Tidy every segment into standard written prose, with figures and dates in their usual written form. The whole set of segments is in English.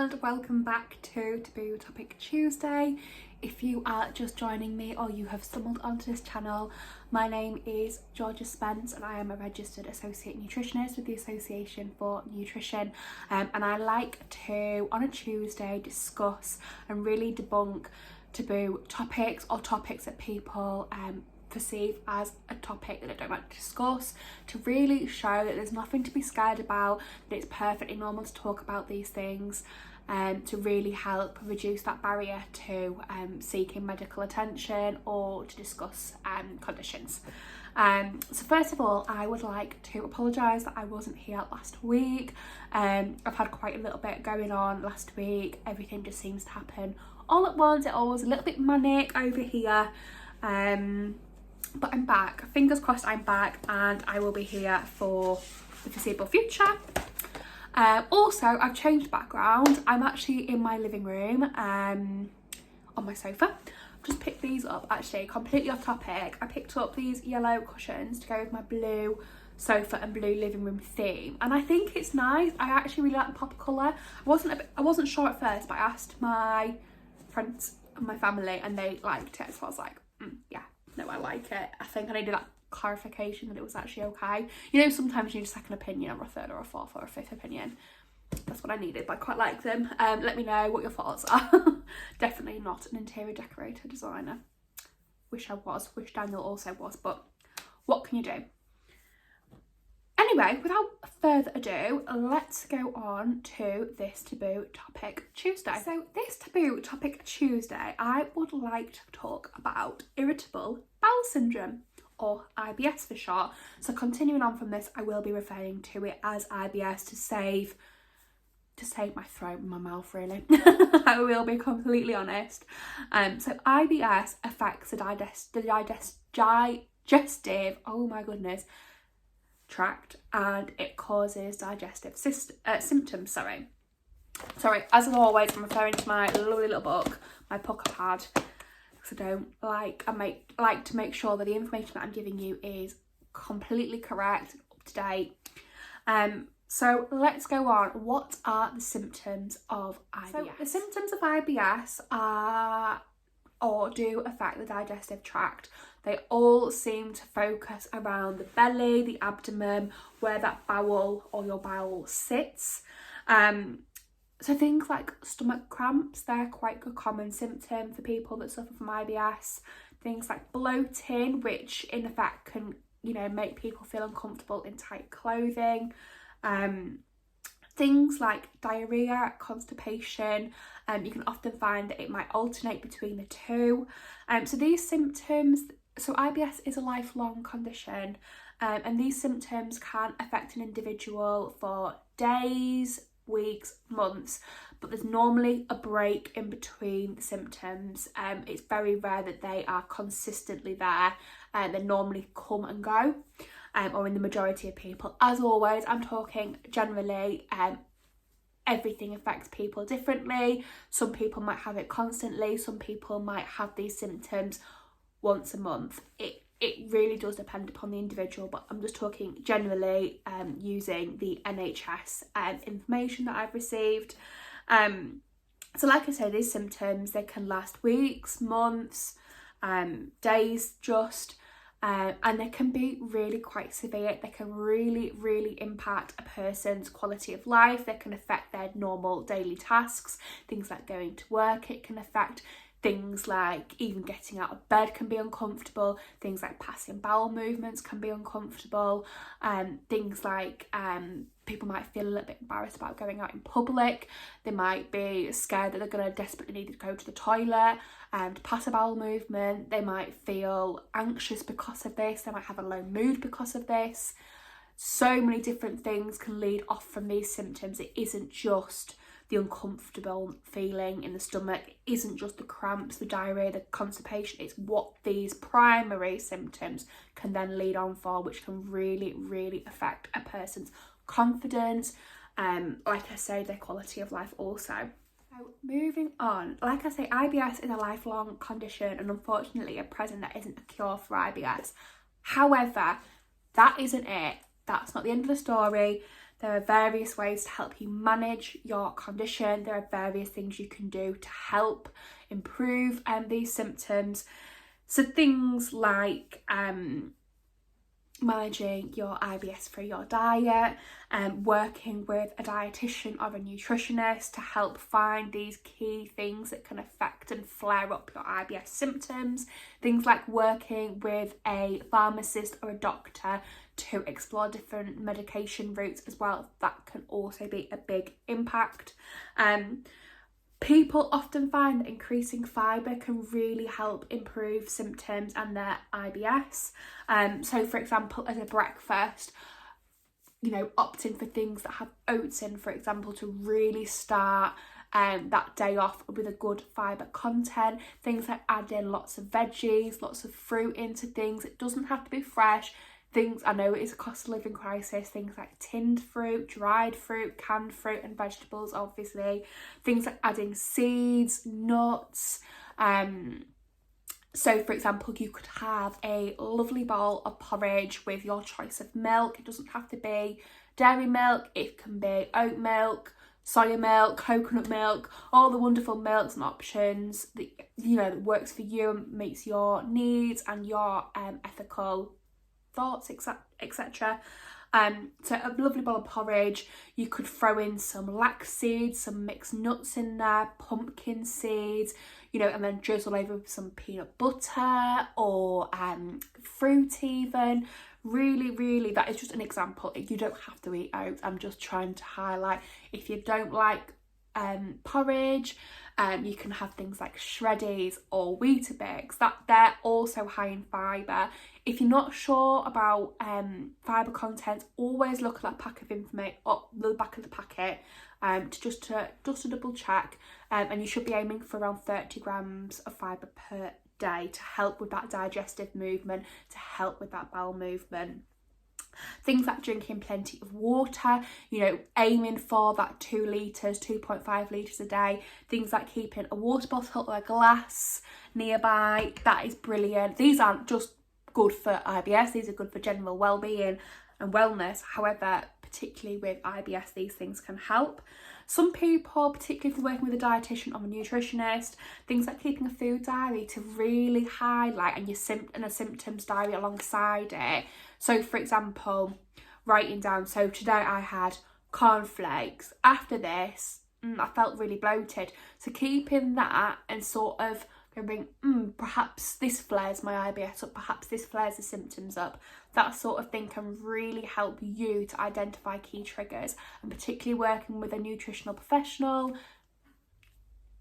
and welcome back to Taboo Topic Tuesday. If you are just joining me or you have stumbled onto this channel, my name is Georgia Spence and I am a registered associate nutritionist with the Association for Nutrition, and I like to on a Tuesday discuss and really debunk taboo topics or topics that people perceive as a topic that I don't like to discuss, to really show that there's nothing to be scared about, that it's perfectly normal to talk about these things, to really help reduce that barrier to seeking medical attention or to discuss conditions. So first of all, I would like to apologise that I wasn't here last week. I've had quite a little bit going on last week. Everything just seems to happen all at once. It always a little bit manic over here. But I'm back, fingers crossed I'm back, and I will be here for the foreseeable future. Also, I've changed background. I'm actually in my living room on my sofa. Just picked these up, actually, completely off topic. I picked up these yellow cushions to go with my blue sofa and blue living room theme, and I think it's nice. I actually really like the pop colour. I wasn't sure at first, but I asked my friends and my family and they liked it, so I was like, yeah. No, I like it. I think I needed that clarification that it was actually okay. You know, sometimes you need a second opinion or a third or a fourth or a fifth opinion. That's what I needed, but I quite like them. Let me know what your thoughts are. Definitely not an interior decorator designer. Wish I was. Wish Daniel also was, but what can you do? Anyway, without further ado, let's go on to this Taboo Topic Tuesday. So this Taboo Topic Tuesday, I would like to talk about Irritable Bowel Syndrome, or IBS for short. So continuing on from this, I will be referring to it as IBS to save my throat and my mouth, really. I will be completely honest. So IBS affects the digestive, oh my goodness, tract, and it causes digestive symptoms. Sorry, as always, I'm referring to my lovely little book, my pocket pad, because I like to make sure that the information that I'm giving you is completely correct, up to date. So let's go on. What are the symptoms of IBS? So the symptoms of IBS are, or do affect the digestive tract. They all seem to focus around the belly, the abdomen, where that bowel or your bowel sits. So things like stomach cramps, they're quite a common symptom for people that suffer from IBS. Things like bloating, which in effect can, make people feel uncomfortable in tight clothing. Things like diarrhea, constipation, you can often find that it might alternate between the two. So these symptoms, so IBS is a lifelong condition, and these symptoms can affect an individual for days, weeks, months, but there's normally a break in between the symptoms. It's very rare that they are consistently there, and they normally come and go. Or in the majority of people. As always, I'm talking generally, everything affects people differently. Some people might have it constantly, some people might have these symptoms once a month. It really does depend upon the individual, but I'm just talking generally using the NHS information that I've received. So like I say, these symptoms, they can last weeks, months, days just. And they can be really quite severe. They can really, really impact a person's quality of life. They can affect their normal daily tasks, things like going to work. It can affect things like even getting out of bed can be uncomfortable. Things like passing bowel movements can be uncomfortable. Things like people might feel a little bit embarrassed about going out in public. They might be scared that they're going to desperately need to go to the toilet and pass a bowel movement. They might feel anxious because of this. They might have a low mood because of this. So many different things can lead off from these symptoms. It isn't just the uncomfortable feeling in the stomach, it isn't just the cramps, the diarrhea, the constipation. It's what these primary symptoms can then lead on for, which can really, really affect a person's confidence, like I say, their quality of life also. So moving on, like I say, IBS is a lifelong condition, and unfortunately at present there isn't a cure for IBS. However, that isn't it. That's not the end of the story. There are various ways to help you manage your condition. There are various things you can do to help improve these symptoms. So things like managing your IBS through your diet, working with a dietitian or a nutritionist to help find these key things that can affect and flare up your IBS symptoms. Things like working with a pharmacist or a doctor to explore different medication routes as well. That can also be a big impact. People often find that increasing fibre can really help improve symptoms and their IBS. So for example, as a breakfast, you know, opting for things that have oats in, for example, to really start that day off with a good fibre content. Things like adding lots of veggies, lots of fruit into things. It doesn't have to be fresh. Things, I know it is a cost of living crisis, things like tinned fruit, dried fruit, canned fruit and vegetables, obviously. Things like adding seeds, nuts. So for example, you could have a lovely bowl of porridge with your choice of milk. It doesn't have to be dairy milk, it can be oat milk, soya milk, coconut milk, all the wonderful milks and options that, you know, that works for you and meets your needs and your ethical thoughts, etc. So a lovely bowl of porridge. You could throw in some flax seeds, some mixed nuts in there, pumpkin seeds, you know, and then drizzle over with some peanut butter or fruit even. Really, that is just an example. You don't have to eat oats. I'm just trying to highlight, if you don't like porridge, you can have things like shreddies or Weetabix, that they're also high in fibre. If you're not sure about fibre content, always look at that pack of information up the back of the packet to double check, and you should be aiming for around 30 grams of fibre per day to help with that digestive movement, to help with that bowel movement. Things like drinking plenty of water, you know, aiming for that 2 litres, 2.5 litres a day. Things like keeping a water bottle or a glass nearby, that is brilliant. These aren't just good for IBS, these are good for general well-being and wellness. However, particularly with IBS, these things can help. Some people, particularly if you're working with a dietitian or a nutritionist, things like keeping a food diary to really highlight, and a symptoms diary alongside it. So for example, writing down, so today I had cornflakes. After this, I felt really bloated. So keeping that and sort of going, perhaps this flares my IBS up, perhaps this flares the symptoms up. That sort of thing can really help you to identify key triggers, and particularly working with a nutritional professional,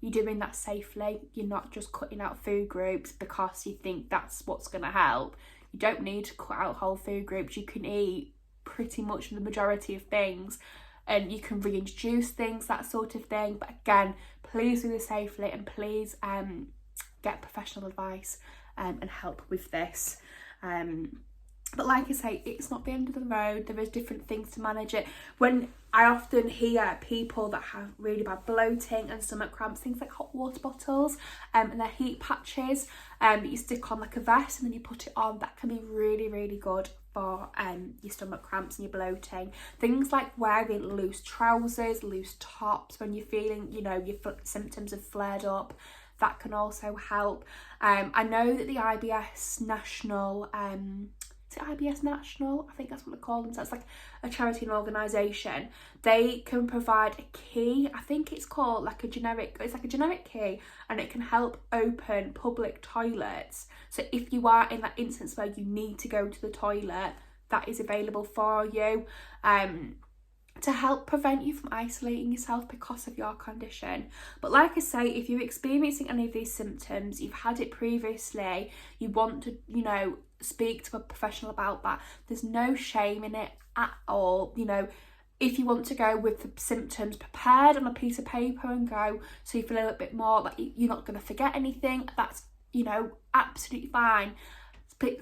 you're doing that safely. You're not just cutting out food groups because you think that's what's going to help. You don't need to cut out whole food groups. You can eat pretty much the majority of things, and you can reintroduce things, that sort of thing. But again, please do this safely, and please get professional advice and help with this. But like I say, it's not the end of the road. There is different things to manage it. When I often hear people that have really bad bloating and stomach cramps, things like hot water bottles and their heat patches that you stick on like a vest and then you put it on, that can be really good for your stomach cramps and your bloating. Things like wearing loose trousers, loose tops when you're feeling, you know, your symptoms have flared up, that can also help. I know that the IBS National, is it IBS National? I think that's what they call them. So it's like a charity and organisation. They can provide a key. I think it's called like a generic key, and it can help open public toilets. So if you are in that instance where you need to go to the toilet, that is available for you. To help prevent you from isolating yourself because of your condition. But like I say, if you're experiencing any of these symptoms, you've had it previously, you want to, you know, speak to a professional about that, there's no shame in it at all. You know, if you want to go with the symptoms prepared on a piece of paper and go, so you feel a little bit more like you're not going to forget anything, that's, you know, absolutely fine.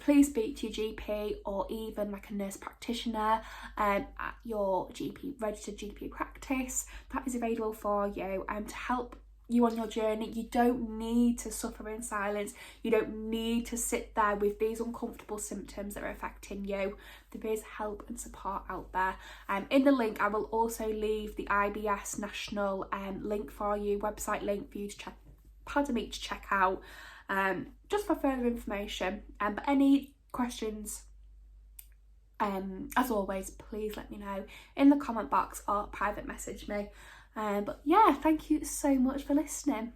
Please speak to your GP or even like a nurse practitioner at your GP, registered GP practice. That is available for you to help you on your journey. You don't need to suffer in silence. You don't need to sit there with these uncomfortable symptoms that are affecting you. There is help and support out there. In the link, I will also leave the IBS national link for you, website link for you to check out, just for further information. But any questions, as always, please let me know in the comment box or private message me. But yeah, thank you so much for listening.